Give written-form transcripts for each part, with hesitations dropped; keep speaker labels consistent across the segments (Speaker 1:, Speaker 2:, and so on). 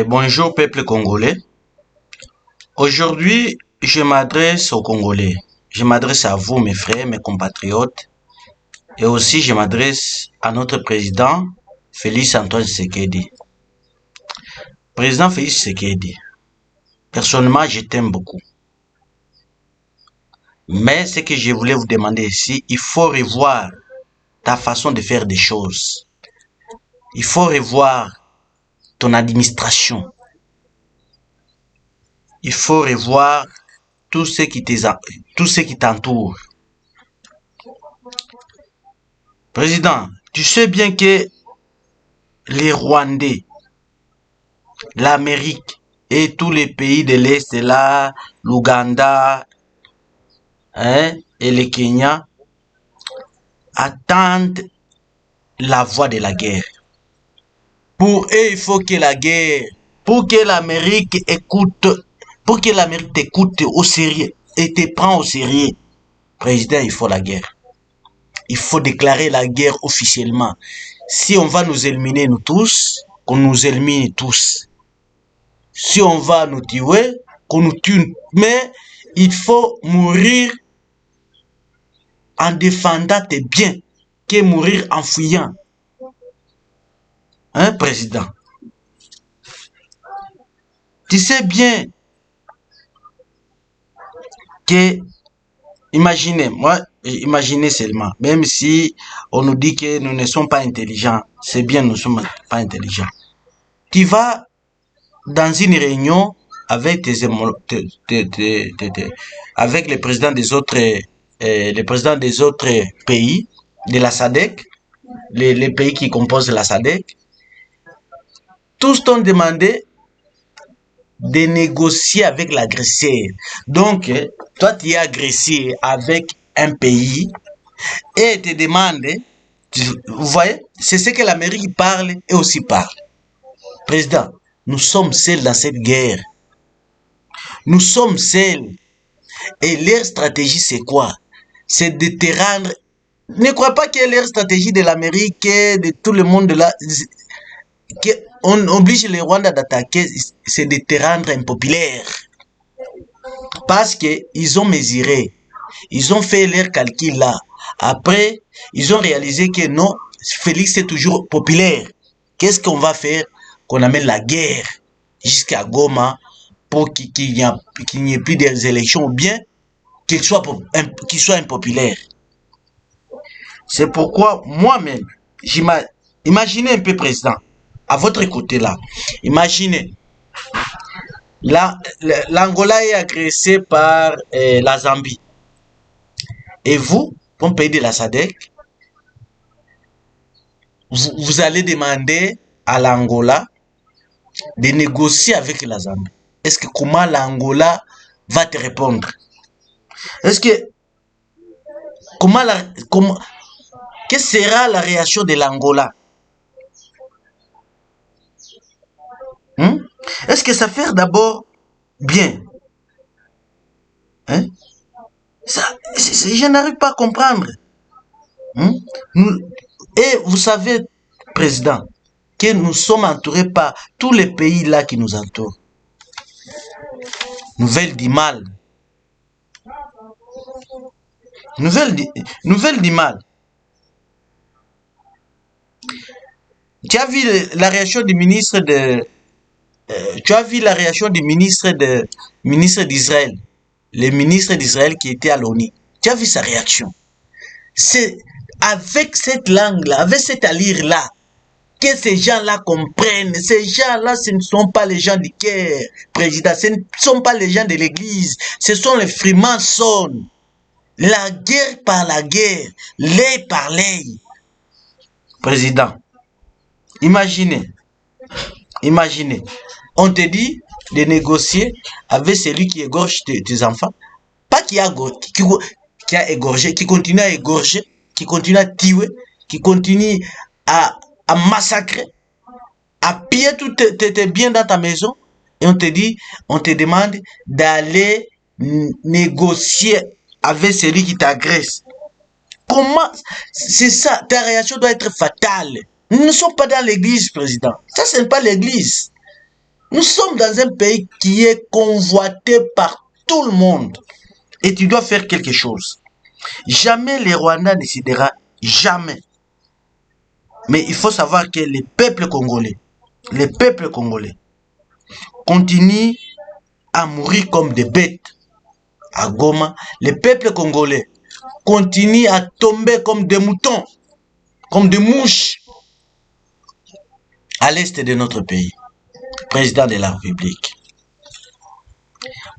Speaker 1: Bonjour peuple congolais. Aujourd'hui, je m'adresse aux Congolais. Je m'adresse à vous, mes frères, mes compatriotes. Et aussi, je m'adresse à notre président, Félix Antoine Tshisekedi. Président Félix Tshisekedi, personnellement, je t'aime beaucoup. Mais ce que je voulais vous demander ici, il faut revoir ta façon de faire des choses. Il faut revoir ton administration. Il faut revoir tout ce qui t'entoure. Président, tu sais bien que les Rwandais, l'Amérique et tous les pays de l'Est, là, l'Ouganda, et le Kenya, attendent la voie de la guerre. Pour eux, il faut que la guerre, pour que l'Amérique t'écoute au sérieux et te prend au sérieux. Président, il faut la guerre. Il faut déclarer la guerre officiellement. Si on va nous éliminer nous tous, qu'on nous élimine tous. Si on va nous tuer, qu'on nous tue. Mais il faut mourir en défendant tes biens, que mourir en fuyant. Hein, président? Tu sais bien que, imaginez seulement, même si on nous dit que nous ne sommes pas intelligents, c'est bien, nous ne sommes pas intelligents. Tu vas dans une réunion avec avec les présidents des autres pays de la SADC, les pays qui composent la SADC, tous t'ont demandé de négocier avec l'agresseur. Donc, toi, tu es agressé avec un pays et te demande, vous voyez, c'est ce que l'Amérique parle et aussi parle. Président, nous sommes seuls dans cette guerre. Nous sommes seuls. Et leur stratégie, c'est quoi? C'est de te rendre... Ne crois pas que leur stratégie de l'Amérique, de tout le monde de là, qu'on oblige les Rwandais d'attaquer, c'est de te rendre impopulaire. Parce qu'ils ont mesuré, ils ont fait leur calcul là. Après, ils ont réalisé que non, Félix est toujours populaire. Qu'est-ce qu'on va faire? Qu'on amène la guerre jusqu'à Goma pour qu'il n'y ait plus des élections ou bien qu'il soit impopulaire. C'est pourquoi moi-même, imaginez un peu, président, à votre côté là, imaginez, l'Angola est agressé par la Zambie. Et vous, comme pays de la SADC, vous allez demander à l'Angola de négocier avec la Zambie. Est-ce que comment l'Angola va te répondre? Est-ce que quelle sera la réaction de l'Angola? Est-ce que ça fait d'abord bien? Je n'arrive pas à comprendre. Et vous savez, président, que nous sommes entourés par tous les pays là qui nous entourent. Nouvelle du mal. Nouvelle du mal. Tu as vu la réaction du ministre ministre d'Israël, le ministre d'Israël qui était à l'ONU. Tu as vu sa réaction? C'est avec cette langue-là, avec cette allure-là, que ces gens-là comprennent. Ces gens-là, ce ne sont pas les gens du cœur, président. Ce ne sont pas les gens de l'église. Ce sont les Freemasons. La guerre par la guerre, l'œil par l'œil. Président, imaginez, on te dit de négocier avec celui qui égorge tes enfants, pas qui a égorgé, qui continue à égorger, qui continue à tuer, qui continue à massacrer, à piller tous tes biens dans ta maison, et on te demande d'aller négocier avec celui qui t'agresse. Comment? C'est ça, ta réaction doit être fatale. Nous ne sommes pas dans l'église, président. Ça, ce n'est pas l'église. Nous sommes dans un pays qui est convoité par tout le monde. Et tu dois faire quelque chose. Jamais les Rwandais ne cédera, jamais. Mais il faut savoir que les peuples congolais continuent à mourir comme des bêtes. À Goma, les peuples congolais continuent à tomber comme des moutons, comme des mouches à l'est de notre pays. Président de la République.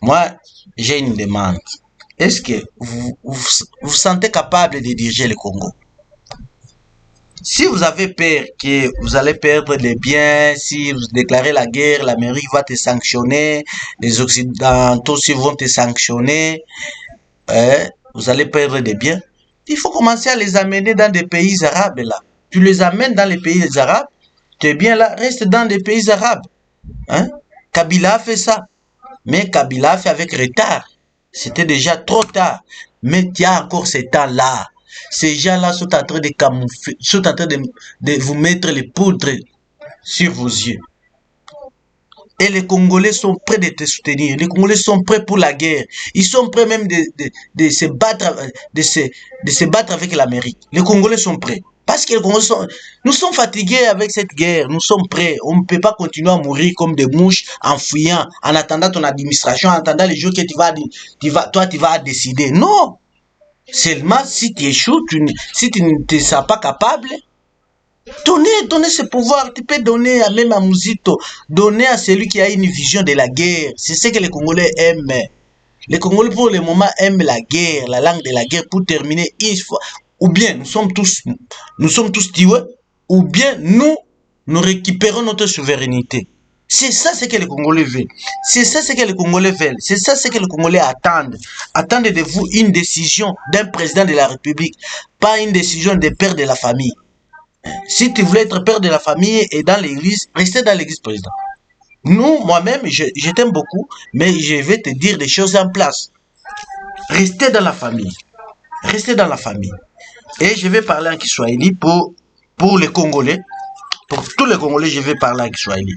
Speaker 1: Moi, j'ai une demande. Est-ce que vous sentez capable de diriger le Congo? Si vous avez peur que vous allez perdre les biens, si vous déclarez la guerre, l'Amérique va te sanctionner, les Occidentaux aussi vont te sanctionner, vous allez perdre des biens. Il faut commencer à les amener dans des pays arabes là. Tu les amènes dans les pays arabes, tes biens là restent dans des pays arabes. Hein? Kabila a fait ça. Mais Kabila a fait avec retard. C'était déjà trop tard. Mais il y a encore ce temps-là. Ces gens-là sont en train de camoufler, sont en train de vous mettre les poudres sur vos yeux. Et les Congolais sont prêts de te soutenir. Les Congolais sont prêts pour la guerre. Ils sont prêts même de se battre avec l'Amérique. Les Congolais sont prêts. Parce que nous sommes fatigués avec cette guerre. Nous sommes prêts. On ne peut pas continuer à mourir comme des mouches en fuyant, en attendant ton administration, en attendant les jours que tu vas décider. Non. Seulement, si tu échoues, si tu ne te sens pas capable, donnez ce pouvoir. Tu peux donner même à Mouzito, donner à celui qui a une vision de la guerre. C'est ce que les Congolais aiment. Les Congolais, pour le moment, aiment la guerre, la langue de la guerre, pour terminer une fois. Ou bien nous sommes tous tués, ou bien nous récupérons notre souveraineté. C'est ça ce que les Congolais veulent. C'est ça ce que les Congolais veulent. C'est ça ce que les Congolais attendent. Attendent de vous une décision d'un président de la République, pas une décision des pères de la famille. Si tu voulais être père de la famille et dans l'église, restez dans l'église, président. Nous, moi-même, je t'aime beaucoup, mais je vais te dire des choses en place. Restez dans la famille. Restez dans la famille. Et je vais parler en Kiswahili pour les Congolais. Pour tous les Congolais, je vais parler en Kiswahili.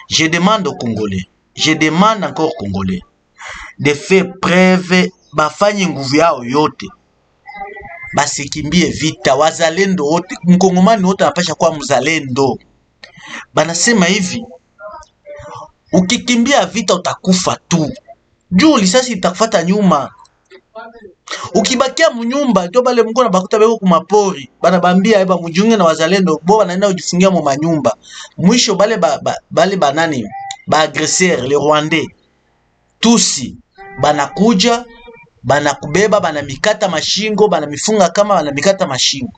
Speaker 1: Je demande aux Congolais, je demande encore aux Congolais de faire preuve, bafanye nguvu yao yote, basikimbie vita, wazalendo wote, mkongomani wote anapasha kuwa mzalendo. Banasema hivi, ukikimbia vita utakufa tu, juu lisasi itakufuata nyuma. Ukibakia munyumba ndio bale mko na bakuta beko kumapori bana bambia eba mujunge na wazalendo bo banaenda kujifungia mu manyumba. Mwisho bale banani ba agresseur les Rwandais tusi banakuja banakubeba banamikata mashingo banamifunga kama banamikata mashingo.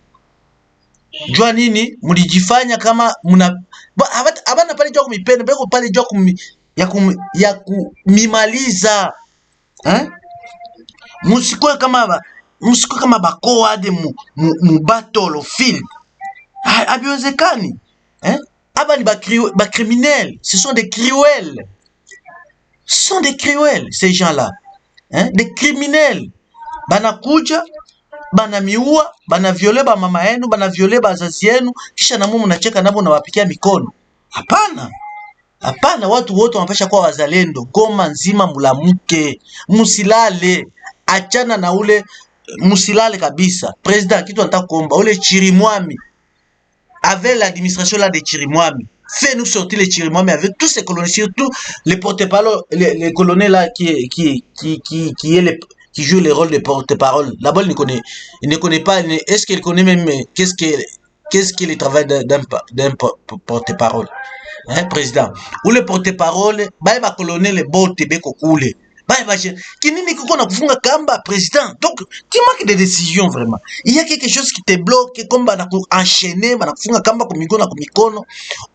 Speaker 1: Jua nini mulijifanya kama muna abana pale jua kumipenda beko pale jua ya kumimaliza Musiko kama bakoa de mu battle field. Abiozekani. Aba ni ba criminels. Ce sont des cruels. Ce sont des cruels, ces gens-là. Des criminels. Banakuja, banamiua, banaviole ba mama yenu, banaviole bazazi yenu, kisha na mumu mnacheka nabo na wapikia mikono. Hapana. Hapana, watu wote wanapasha kuwa wazalendo. Goma nzima mulamuke, musilale. Achana na ule musilale kabisa. Président, kitu nataka kuomba ule Chirimwami avec l'administration là de Chirimwami, fais-nous sortir les Chirimwami avec tous ces colonels, surtout les porte-parole, les colonels là qui joue le rôle de porte-parole. Là-bas, il ne connaît pas. Est-ce qu'il connaît même qu'est-ce que le travail d'un porte-parole, président? Ou le porte-parole, bah va colonel les bottes beko koule. Kinini kuko na kufunga kamba président. Donc tu manques de décision vraiment. Il y a quelque chose qui te bloque comme bana ku enchaîner bana kufunga kamba ku mikono.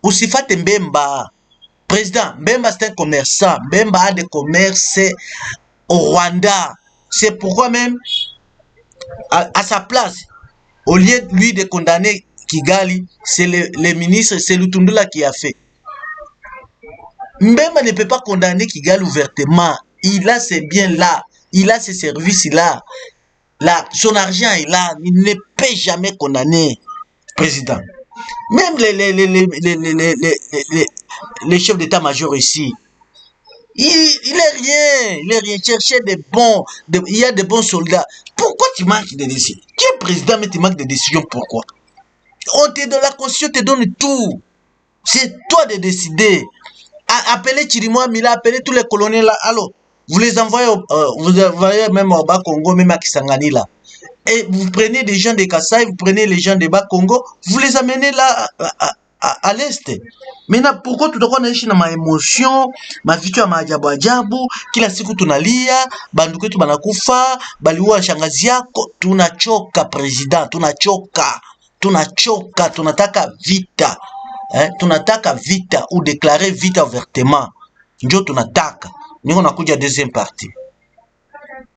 Speaker 1: Usifate Mbemba. Président, Mbemba c'est un commerçant. Mbemba a des commerces au Rwanda. C'est pourquoi même à sa place, au lieu de lui de condamner Kigali, c'est le ministre, c'est Lutundula qui a fait. Mbemba ne peut pas condamner Kigali ouvertement. Il a ses biens là, il a ses services là, son argent est là, il ne peut jamais condamner président. Même les chefs d'état-major ici. Il est rien. Chercher des bons, il y a des bons soldats. Pourquoi tu manques de décisions? Tu es président, mais tu manques de décisions. Pourquoi? On te donne la constitution, te donne tout. C'est toi de décider. Appelez Chirimoya Mila, appelez tous les colonels là. Alors, vous les envoyez, même au Bas-Congo, même à Kisangani là. Et vous prenez des gens de Kasaï, vous prenez les gens de Bas-Congo, vous les amenez là à l'Est. Maintenant, pourquoi tout d'abord on a ma émotion, ma vitu ya maajabu ajabu, kila siku tunalia, banduku yetu banakufa, baliua shangazi yako, tunachoka president, tunachoka, tunataka vita. Tunataka vita ou déclarer vita ouvertement. Njo tunataka. Niko nakuja deuxième partie.